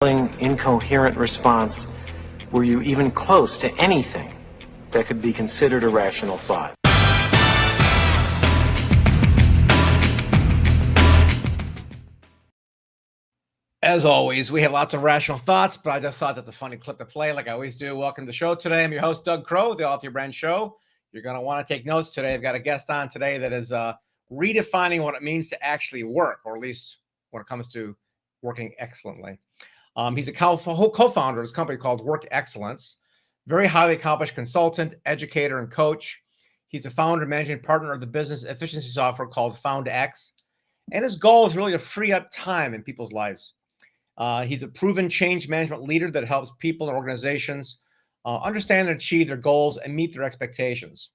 Incoherent response, were you even close to anything that could be considered a rational thought? As always, we have lots of rational thoughts, but I just thought that's a funny clip to play like I always do. Welcome to the show today. I'm your host, Doug Crow, the Author Your Brand Show. You're going to want to take notes today. I've got a guest on today that is redefining what it means to actually work, or at least when it comes to working excellently. He's a co-founder of his company called Work Excellence, very highly accomplished consultant, educator, and coach. He's the founder and managing partner of the business efficiency software called FoundX. And his goal is really to free up time in people's lives. He's a proven change management leader that helps people and organizations understand and achieve their goals and meet their expectations.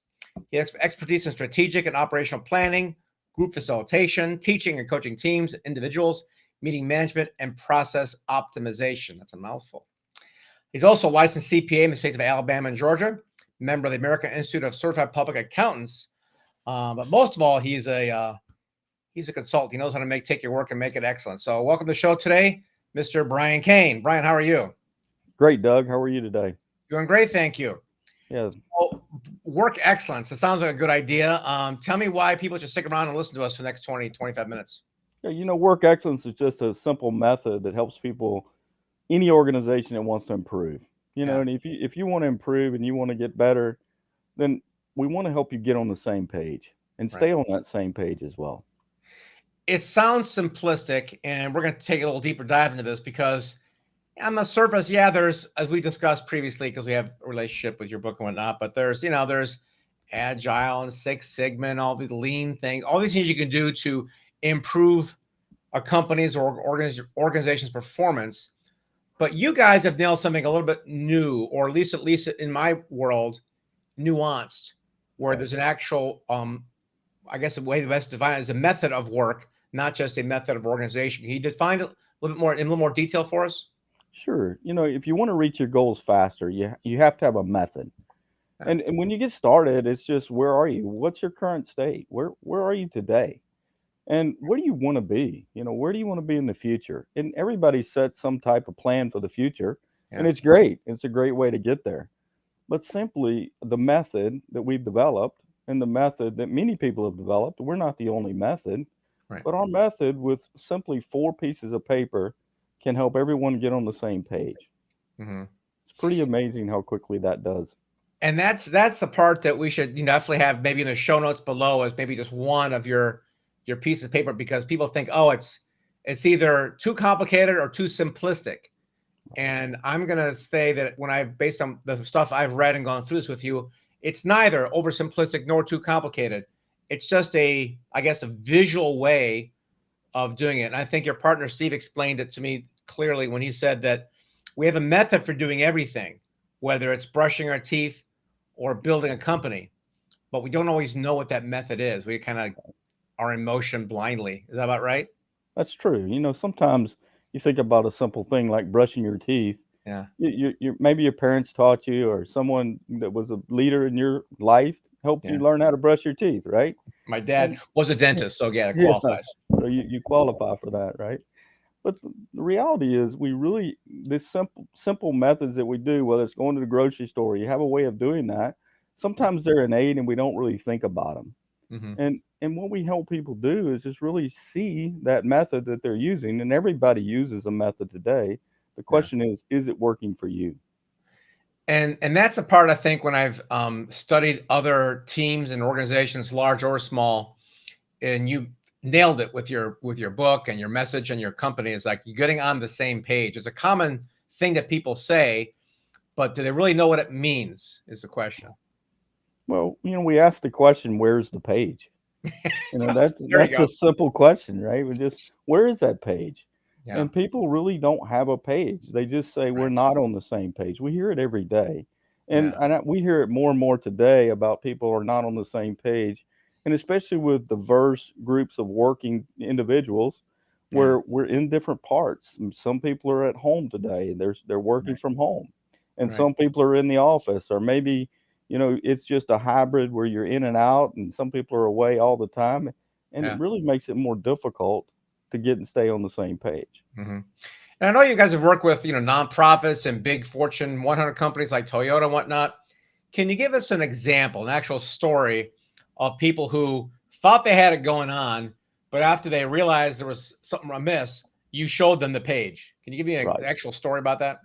He has expertise in strategic and operational planning, group facilitation, teaching and coaching teams, individuals, meeting management, and process optimization. That's a mouthful. He's also a licensed CPA in the states of Alabama and Georgia, member of the American Institute of Certified Public Accountants. But most of all, he's a consultant. He knows how to take your work and make it excellent. So welcome to the show today, Mr. Brian Cain. Brian, how are you? Great, Doug. How are you today? Doing great, thank you. Yeah. So, work excellence. It sounds like a good idea. Tell me why people should stick around and listen to us for the next 20, 25 minutes. Yeah, work excellence is just a simple method that helps people, any organization that wants to improve. And if you want to improve and you want to get better, then we want to help you get on the same page and stay on that same page as well. It sounds simplistic, and we're going to take a little deeper dive into this because on the surface, there's, as we discussed previously, because we have a relationship with your book and whatnot, but there's Agile and Six Sigma and all these lean things, all these things you can do to improve a company's or organization's performance. But you guys have nailed something a little bit new, or at least in my world, nuanced, where there's an actual, I guess the way the best to define it is a method of work, not just a method of organization. Can you define it a little more detail for us? Sure. If you want to reach your goals faster, you have to have a method. And when you get started, it's just, where are you? What's your current state? Where are you today? And where do you want to be? Where do you want to be in the future? And everybody sets some type of plan for the future, and it's great. It's a great way to get there. But simply the method that we've developed and the method that many people have developed, we're not the only method, but our method with simply 4 pieces of paper can help everyone get on the same page. It's pretty amazing how quickly that does. And that's the part that we should definitely have maybe in the show notes below as maybe just one of your pieces of paper, because people think, oh, it's either too complicated or too simplistic. And I'm going to say that based on the stuff I've read and gone through this with you, it's neither oversimplistic nor too complicated. It's just a visual way of doing it. And I think your partner, Steve, explained it to me clearly when he said that we have a method for doing everything, whether it's brushing our teeth or building a company, but we don't always know what that method is. We kind of are in motion blindly. Is that about right? That's true. Sometimes you think about a simple thing like brushing your teeth. Yeah. You maybe your parents taught you, or someone that was a leader in your life helped you learn how to brush your teeth, right? My dad was a dentist, so it qualifies. So you qualify for that, right? But the reality is, this simple methods that we do, whether it's going to the grocery store, you have a way of doing that. Sometimes they're innate and we don't really think about them. And what we help people do is just really see that method that they're using. And everybody uses a method today. The question is it working for you? And that's a part, I think, when I've studied other teams and organizations, large or small, and you nailed it with your book and your message and your company, is like you're getting on the same page. It's a common thing that people say, but do they really know what it means is the question. Well, we ask the question, where's the page? That's a simple question, right? Where is that page? Yeah. And people really don't have a page. They just say, we're not on the same page. We hear it every day. And we hear it more and more today about people are not on the same page. And especially with diverse groups of working individuals where we're in different parts. Some people are at home today. They're working from home. And some people are in the office, or maybe, it's just a hybrid where you're in and out, and some people are away all the time. And it really makes it more difficult to get and stay on the same page. And I know you guys have worked with, nonprofits and big Fortune 100 companies like Toyota and whatnot. Can you give us an example, an actual story of people who thought they had it going on, but after they realized there was something amiss, you showed them the page? Can you give me an Right. actual story about that?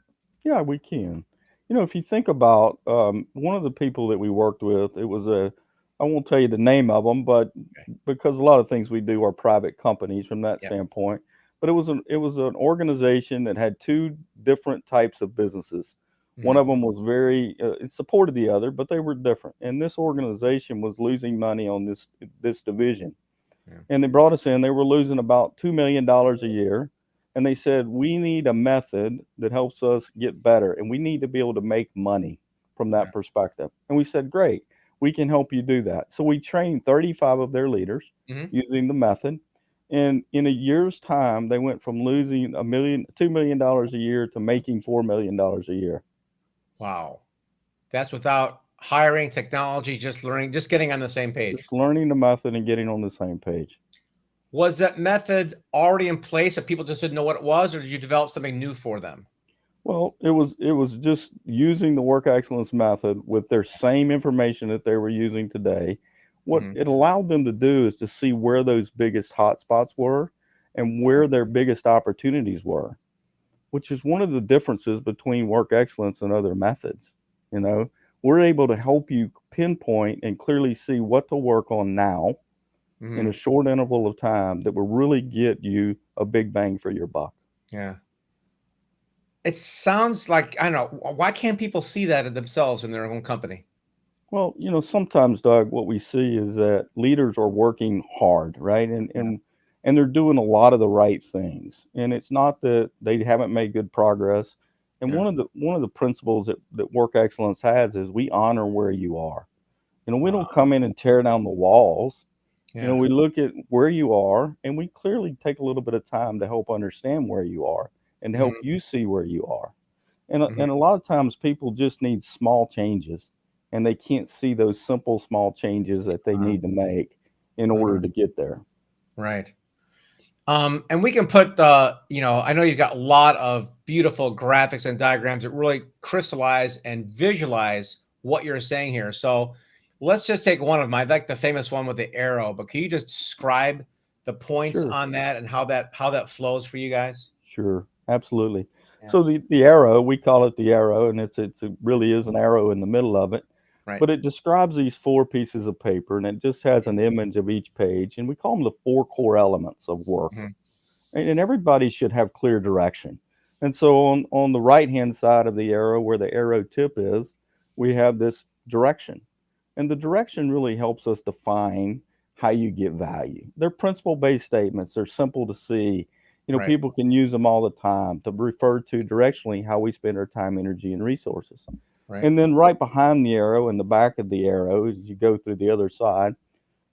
Yeah, we can. If you think about one of the people that we worked with, it was I won't tell you the name of them, but Okay. because a lot of things we do are private companies from that Yeah. standpoint. But it was an organization that had two different types of businesses. One Mhm. of them was very it supported the other, but they were different. And this organization was losing money on this division. Yeah. And they brought us in. They were losing about $2 million a year. And they said, we need a method that helps us get better. And we need to be able to make money from Yeah. that perspective. And we said, great, we can help you do that. So we trained 35 of their leaders Mhm. using the method. And in a year's time, they went from losing $2 million a year to making $4 million a year. Wow. That's without hiring technology, just learning, just getting on the same page. Just learning the method and getting on the same page. Was that method already in place that people just didn't know what it was, or did you develop something new for them? Well, it was just using the work excellence method with their same information that they were using today. What Mhm. it allowed them to do is to see where those biggest hotspots were and Yeah. where their biggest opportunities were, which is one of the differences between work excellence and other methods. You know, we're able to help you pinpoint and clearly see what to work on now in a Mhm. short interval of time that will really get you a big bang for your buck. Yeah. It sounds like, I don't know, why can't people see that in themselves in their own company? Well, sometimes, Doug, what we see is that leaders are working hard, right? And Yeah. and and they're doing a lot of the right things. And it's not that they haven't made good progress. And Yeah. one of the principles that work excellence has is we honor where you are. We don't Wow. come in and tear down the walls. Yeah. We look at where you are and we clearly take a little bit of time to help understand where you are and help Mhm. you see where you are. And Mhm. and a lot of times people just need small changes, and they can't see those simple small changes that they Uh, need to make in order mhm. to get there. Right. And we can put, I know you've got a lot of beautiful graphics and diagrams that really crystallize and visualize what you're saying here. So let's just take one of them. I like the famous one with the arrow, but can you just describe the points Sure, on that and how that flows for you guys? sure, absolutely. Yeah. So the arrow, we call it the arrow, and it really is an arrow in the middle of it, Right. but it describes these four pieces of paper, and it just has an image of each page, and we call them the four core elements of work. Mhm. And everybody should have clear direction. And so on the right hand side of the arrow, where the arrow tip is, we have this direction. And the direction really helps us define how you get value. They're principle based statements, they're simple to see. Right. People can use them all the time to refer to directionally how we spend our time, energy, and resources. Right. And then right behind the arrow, in the back of the arrow, as you go through the other side,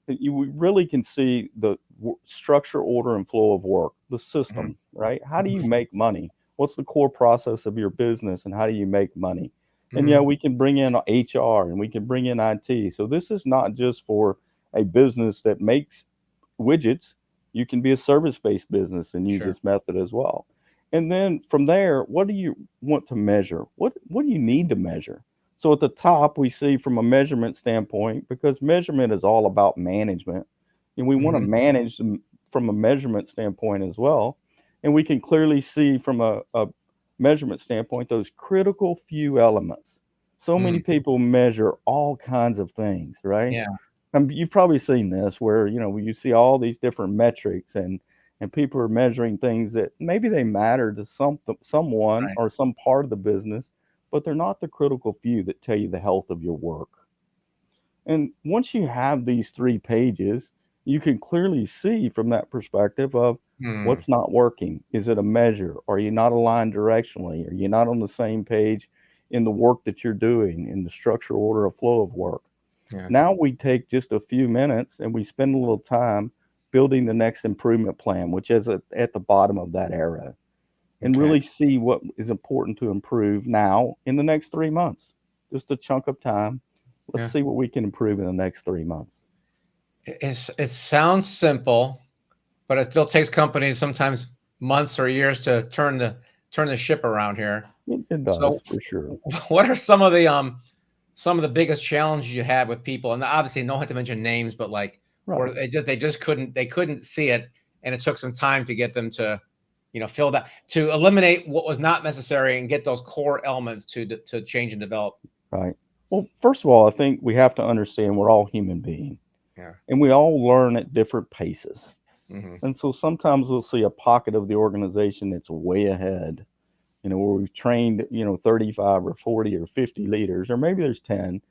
that you really can see the structure, order, and flow of work, the Mhm. system, right? How do you Mhm. make money? What's the core process of your business, and how do you make money? And yeah, Mhm. we can bring in HR and we can bring in IT. So this is not just for a business that makes widgets. You can be a service-based business and use Sure. this method as well. And then from there, what do you want to measure? What do you need to measure? So at the top, we see from a measurement standpoint, because measurement is all about management, and we want to Mhm. manage them from a measurement standpoint as well. And we can clearly see from a measurement standpoint those critical few elements. So many Mm. people measure all kinds of things, right? Yeah. You've probably seen this where you see all these different metrics and people are measuring things that maybe they matter to someone Right. or some part of the business, but they're not the critical few that tell you the health of your work. And once you have these 3 pages, you can clearly see from that perspective of Mm. what's not working. Is it a measure? Are you not aligned directionally? Are you not on the same page in the work that you're doing, in the structure, order, or flow of work? Yeah. Now we take just a few minutes and we spend a little time building the next improvement plan, which is at the bottom of that arrow, and Okay. really see what is important to improve now in the next 3 months. Just a chunk of time. Let's Yeah. see what we can improve in the next 3 months. It sounds simple, but it still takes companies sometimes months or years to turn turn the ship around here. It does So, for sure. what are some of the biggest challenges you have with people? And obviously, no have to mention names, but like where Right. they just couldn't see it, and it took some time to get them to, fill that, to eliminate what was not necessary and get those core elements to change and develop. Right. Well, first of all, I think we have to understand we're all human beings Yeah. and we all learn at different paces. Hmm. And so sometimes we'll see a pocket of the organization that's way ahead, where we've trained, 35 or 40 or 50 leaders, or maybe there's 10,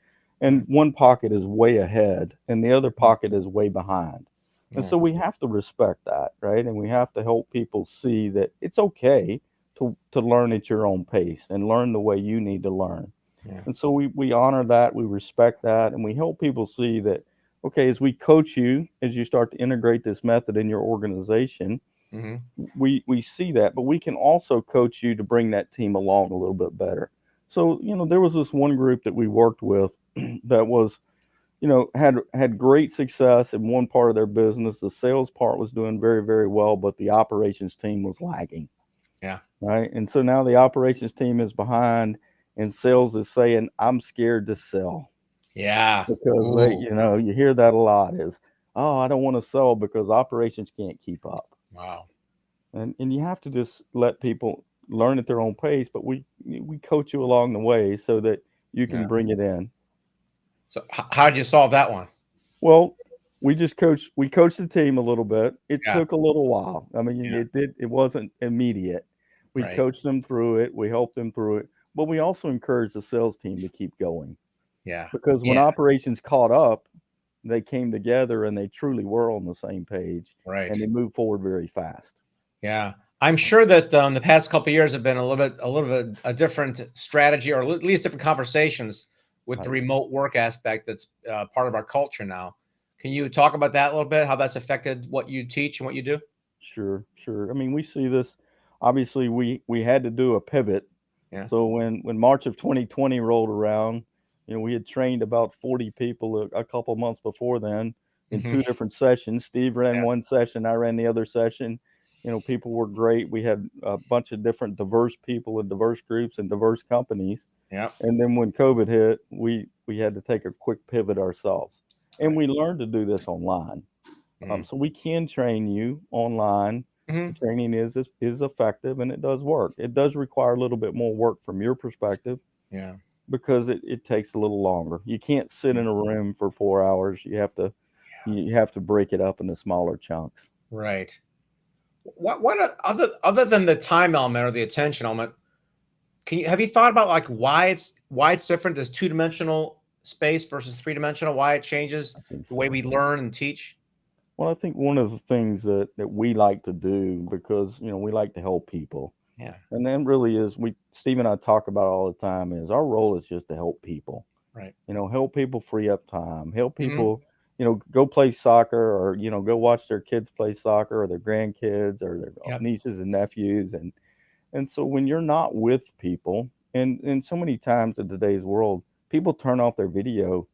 and one pocket is way ahead and the other pocket is way behind. And Yeah. so we have to respect that, right? And we have to help people see that it's okay to learn at your own pace and learn the way you need to learn. Yeah. And so we honor that, we respect that, and we help people see that, okay, as we coach you, as you start to integrate this method in your organization, Hmm. we see that, but we can also coach you to bring that team along a little bit better. So, there was this one group that we worked with that was, had great success in one part of their business. The sales part was doing very, very well, but the operations team was lagging. Yeah. Right. And so now the operations team is behind and sales is saying, I'm scared to sell Yeah. because they, Ooh. you hear that a lot is, oh, I don't want to sell because operations can't keep up. Wow. And you have to just let people learn at their own pace, but we coach you along the way so that you Yeah. can bring it in. So how did you solve that one? Well, we coached the team a little bit. It Yeah. took a little while. I mean, Yeah. it wasn't immediate. We Right. coached them through it, we helped them through it, but we also encouraged the sales team to keep going Yeah. because when Yeah. operations caught up, they came together and they truly were on the same page Right. and they moved forward very fast. Yeah. I'm sure that the past couple of years have been a little bit a different strategy, or at least different conversations with the Right. remote work aspect that's part of our culture now. Can you talk about that a little bit? How that's affected what you teach and what you do? Sure, sure. I mean, we see this. Obviously, we had to do a pivot. Yeah. So when March of 2020 rolled around, we had trained about 40 people a couple months before then in Hmm. two different sessions. Steve ran Yeah. one session, I ran the other session. People were great. We had a bunch of different diverse people in diverse groups and diverse companies. Yeah. And then when COVID hit, we had to take a quick pivot ourselves, and Right. we learned to do this online. Mm. So we can train you online. The Hmm. training is effective and it does work. It does require a little bit more work from your perspective Yeah. because it takes a little longer. You can't sit Yeah. in a room for 4 hours. You have to break it up into smaller chunks. Right. Other than the time element or the attention element, have you thought about like why it's different, this two-dimensional space versus three-dimensional, why it changes I think the way so. we learn and teach? Well, I think one of the things that we like to do because we like to help people, Yeah. and then really is Steve and I talk about all the time is our role is just to help people. Right. Help people free up time, help Hmm. people, go play soccer or, go watch their kids play soccer or their grandkids or their Yep. nieces and nephews. And so when you're not with people, and so many times in today's world, people turn off their video.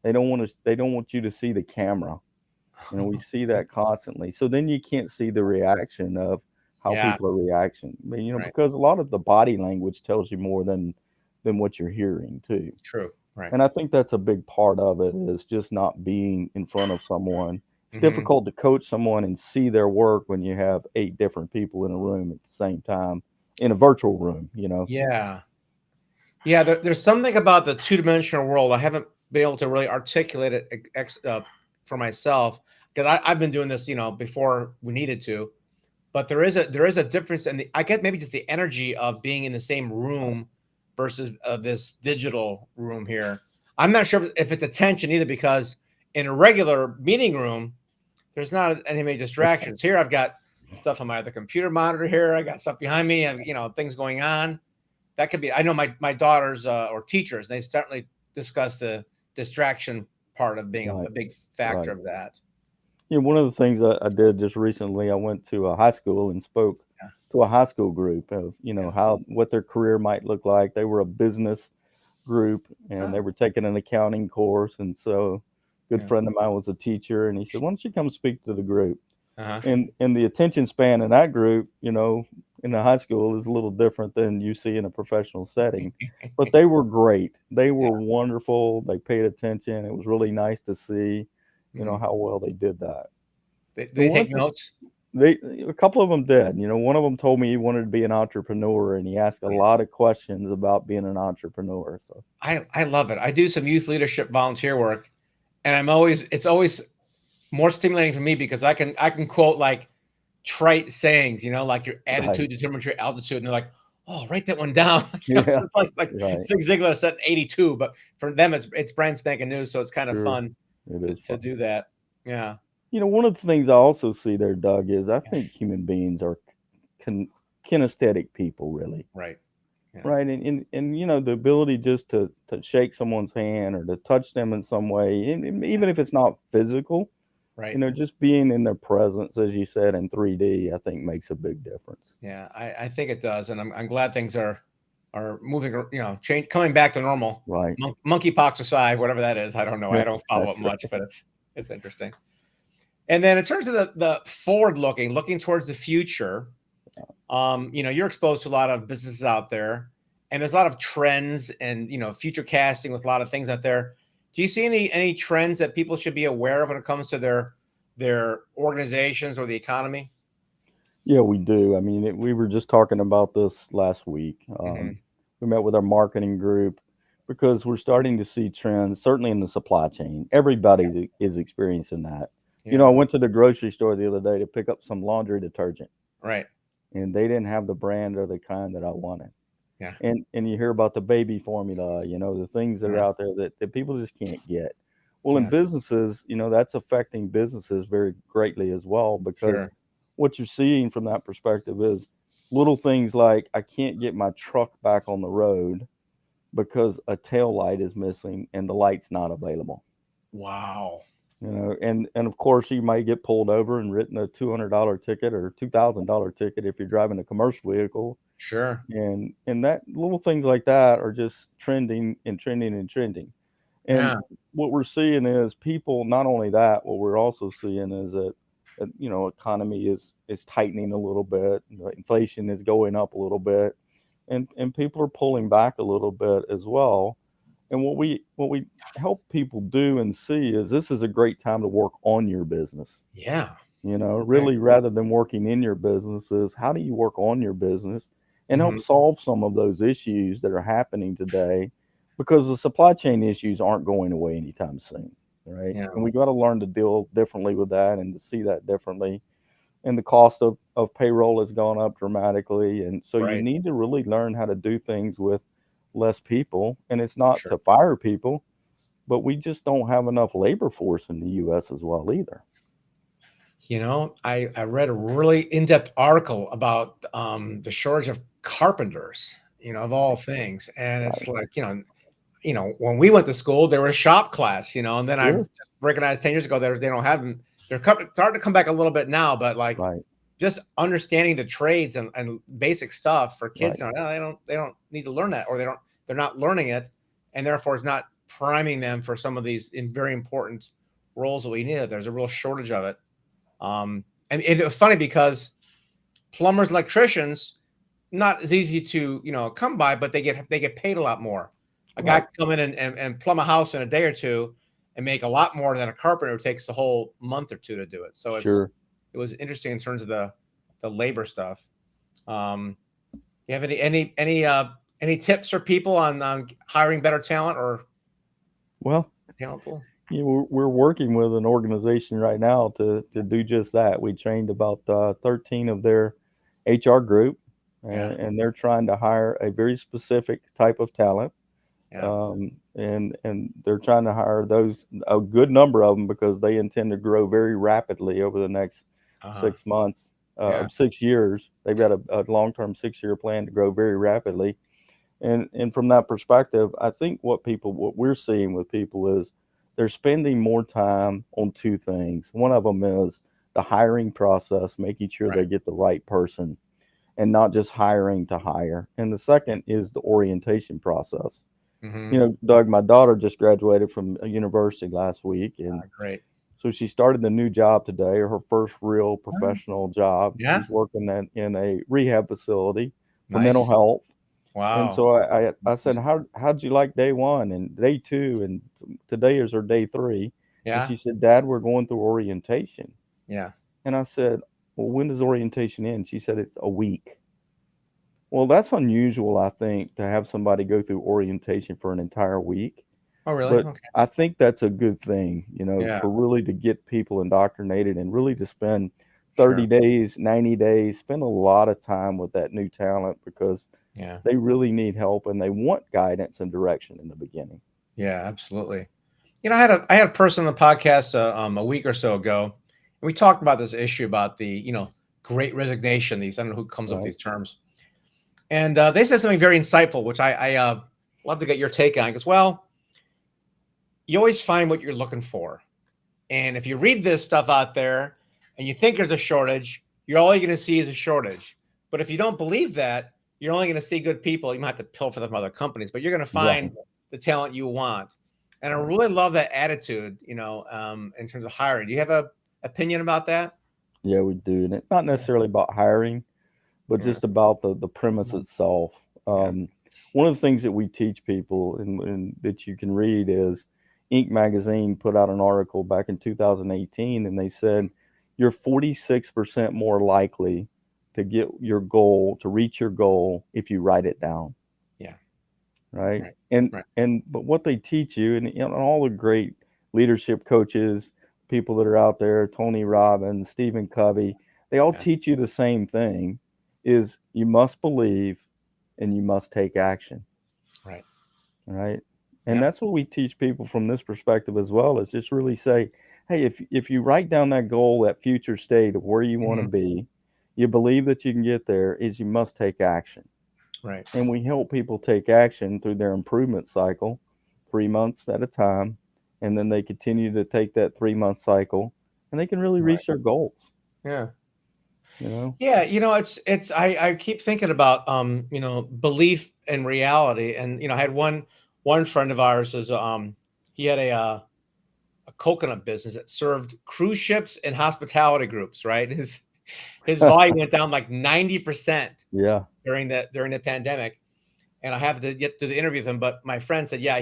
They don't want you to see the camera. We see that constantly. So then you can't see the reaction of how Yeah. people are reacting. But, Right. because a lot of the body language tells you more than what you're hearing too. True. Right. And I think that's a big part of it is just not being in front of someone. It's Hmm. difficult to coach someone and see their work when you have 8 different people in a room at the same time in a virtual room. Yeah. Yeah. There's something about the two-dimensional world I haven't been able to really articulate it for myself, because I've been doing this, before we needed to. But there is a difference in I get maybe just the energy of being in the same room versus this digital room here. I'm not sure if it's attention either, because in a regular meeting room, there's not any many distractions. Here, I've got stuff on my other computer monitor here. I got stuff behind me. I've, things going on. That could be. I know my daughters or teachers. They certainly discuss the distraction part of being Right, a big factor right. of that. One of the things I did just recently, I went to a high school and spoke Yeah. to a high school group of, Yeah. how what their career might look like. They were a business group and they Oh, were taking an accounting course. And so a good yeah. friend of mine was a teacher and he said, why don't you come speak to the group? Uh huh. And the attention span in that group, in the high school is a little different than you see in a professional setting. But they were great. They Yeah. were wonderful. They paid attention. It was really nice to see, Mhm. how well they did that. Do The they one take thing notes? they a couple of them did. One of them told me he wanted to be an entrepreneur, and he asked a lot Nice. of questions about being an entrepreneur. So I love it. I do some youth leadership volunteer work, and it's always more stimulating for me because I can quote like trite sayings, like your right, attitude determines your altitude, and they're like, "Oh, write that one down." yeah, So it's like right, Zig Ziglar said 82, but for them it's brand spanking new, so it's kind of sure, fun it to is fun. do that. Yeah. One of the things I also see there, Doug, is I think human beings are kin- kinesthetic people, really. Right. Yeah. Right, and the ability just to shake someone's hand or to touch them in some way, and even if it's not physical, Right. just being in their presence, as you said, in 3D, I think makes a big difference. Yeah. I think it does, and I'm glad things are moving, change coming back to normal. Right. Monkeypox aside, whatever that is, I don't know. I don't follow That's it right. much, but it's interesting. And then in terms of the forward looking towards the future, you're exposed to a lot of businesses out there, and there's a lot of trends and future casting with a lot of things out there. Do you see any trends that people should be aware of when it comes to their organizations or the economy? Yeah, we do. I mean, we were just talking about this last week. Hmm. We met with our marketing group because we're starting to see trends, certainly in the supply chain. Everybody is experiencing that. Yeah. I went to the grocery store the other day to pick up some laundry detergent, Right. and they didn't have the brand or the kind that I wanted. Yeah. And you hear about the baby formula, the things that are Yeah. out there that people just can't get. Well, in Yeah. businesses, that's affecting businesses very greatly as well, because Sure. what you're seeing from that perspective is little things like I can't get my truck back on the road because a tail light is missing and the light's not available. Wow. And of course you might get pulled over and written a $200 ticket or $2,000 ticket if you're driving a commercial vehicle, Sure. and that little things like that are just trending and trending and trending. And Yeah. what we're seeing is people, not only that, what we're also seeing is that economy is tightening a little bit, inflation is going up a little bit, and people are pulling back a little bit as well. And what we help people do and see is this is a great time to work on your business. Yeah. Right. Really, rather than working in your business, is how do you work on your business and help Hmm. solve some of those issues that are happening today, because the supply chain issues aren't going away anytime soon, right? Yeah. And we got to learn to deal differently with that and to see that differently. And the cost of payroll has gone up dramatically, and so you Right. need to really learn how to do things with less people. And it's not Sure. to fire people, but we just don't have enough labor force in the US as well either. I read a really in-depth article about the shortage of carpenters, of all things. And it's Right. like, when we went to school, there was a shop class, and then I Sure. recognized 10 years ago that they don't have them. Starting to come back a little bit now, but like Right. just understanding the trades and basic stuff for kids Right. now, they don't need to learn that, or they're not learning it, and therefore it's not priming them for some of these very important roles that we need. There's a real shortage of it. And it was funny because plumbers, electricians, not as easy to come by, but they get paid a lot more. A guy Right. can come in and plumb a house in a day or two and make a lot more than a carpenter who takes a whole month or two to do it. So Sure. it was interesting in terms of the labor stuff. You have any tips for people on hiring better talent or Well, talent pool? we're working with an organization right now to do just that. We trained about 13 of their HR group, Yeah, and they're trying to hire a very specific type of talent. yeah, And they're trying to hire a good number of them, because they intend to grow very rapidly over the next uh-huh, 6 months, yeah, 6 years. They've got a long-term 6-year plan to grow very rapidly. And from that perspective, I think what we're seeing with people is they're spending more time on two things. One of them is the hiring process, making sure they right, get the right person and not just hiring to hire. And the second is the orientation process. hmm Doug, my daughter just graduated from a university last week, and great, So she started a new job today, or her first real Oh, professional job. yeah. She's working in a rehab facility for mental Nice. health. And Wow. so I said, how'd you like day one and day two and today is her day three? And Yeah. she said, Dad, we're going through orientation. Yeah. And I said, well, when does orientation end? She said, it's a week. Well, that's unusual, I think, to have somebody go through orientation for an entire week. Oh, really? But Okay. I think that's a good thing, you know, Yeah. for really to get people indoctrinated and really to spend 30 Sure. days, 90 days, spend a lot of time with that new talent because Yeah. they really need help and they want guidance and direction in the beginning. Yeah, absolutely. I had a person on the podcast a week or so ago, and we talked about this issue about the great resignation. These I don't know who comes up with Right. these terms, and they said something very insightful, which I love to get your take on. Because you always find what you're looking for, and if you read this stuff out there and you think there's a shortage, you're all you're going to see is a shortage. But if you don't believe that, you're only going to see good people. You might have to pilfer them from other companies, but you're going to find Right. the talent you want. And I Right. really love that attitude, in terms of hiring. Do you have a opinion about that? Yeah, we do. And it's not Yeah. necessarily about hiring, but Yeah. just about the premise itself. Yeah. One of the things that we teach people and that you can read is Inc. magazine put out an article back in 2018, and they said you're 46% more likely to get your goal, to reach your goal if you write it down. Yeah. Right. Right. And Right. but what they teach you, and all the great leadership coaches, people that are out there, Tony Robbins, Stephen Covey, they all Yeah. teach you the same thing: is you must believe and you must take action. Right. Right. And Yeah. that's what we teach people from this perspective as well, is just really say, hey, if you write down that goal, that future state of where you want to Mhm. be, you believe that you can get there, is you must take action. Right. And we help people take action through their improvement cycle, 3 months at a time, and then they continue to take that 3 month cycle, and they can really Right. reach their goals. Yeah. You know, Yeah, it's I keep thinking about belief and reality. And I had one friend of ours is he had a coconut business that served cruise ships and hospitality groups, right? His volume went down like 90% yeah, during the pandemic. And I have to get to the interview with him, but my friend said, yeah,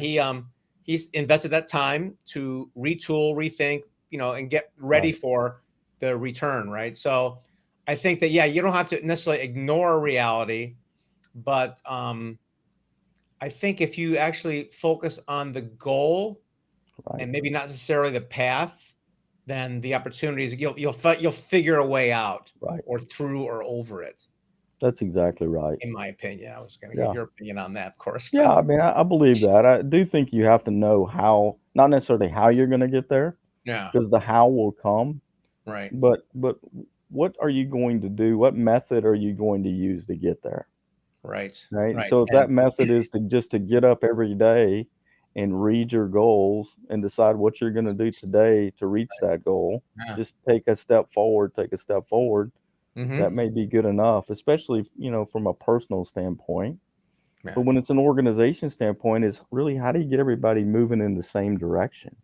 he's invested that time to retool, rethink, and get ready right, for the return, right? So I think that, yeah, you don't have to necessarily ignore reality, but I think if you actually focus on the goal right, and maybe not necessarily the path, then the opportunities you'll figure a way out right. or through or over it. That's exactly right. In my opinion, I was going to get Yeah, your opinion on that, of course, yeah. but I mean, I believe that. I do think you have to know how, not necessarily how you're going to get there, yeah, because the how will come. right, But what are you going to do? What method are you going to use to get there? right, Right. And right, so if and that method is to get up every day and read your goals and decide what you're going to do today to reach that goal, yeah, just take a step forward, take a step forward. mhm, That may be good enough, especially, from a personal standpoint. yeah, But when it's an organization standpoint, is really how do you get everybody moving in the same direction,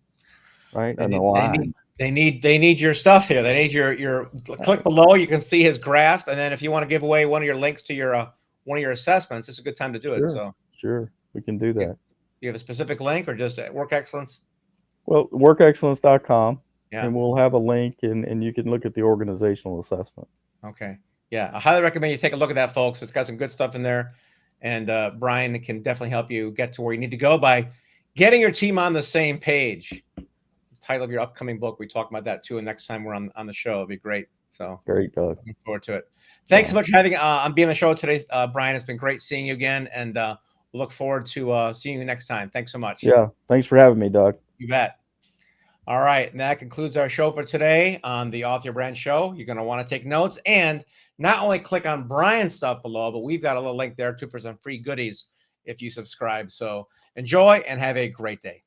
right? they And need they need aligned. they need they need your stuff here. They need your click Right. below. You can see his graph, and then if you want to give away one of your links to your one of your assessments, it's a good time to do it. Sure. So, Sure. We can do you, that. you have a specific link or just work excellence? Well, workexcellence.com, Yeah. and we'll have a link, and you can look at the organizational assessment. Okay. Yeah, I highly recommend you take a look at that, folks. It's got some good stuff in there, and Brian can definitely help you get to where you need to go by getting your team on the same page. Title of your upcoming book. We talk about that too. And next time we're on the show, it'll be great. So Great, Doug. looking forward to it. Thanks so Yeah. much for having on being on the show today, Brian. It's been great seeing you again, and we'll look forward to seeing you next time. Thanks so much. Yeah. Thanks for having me, Doug. You bet. All right, and that concludes our show for today on the Author Brand Show. You're going to want to take notes and not only click on Brian's stuff below, but we've got a little link there too for some free goodies if you subscribe. So enjoy and have a great day.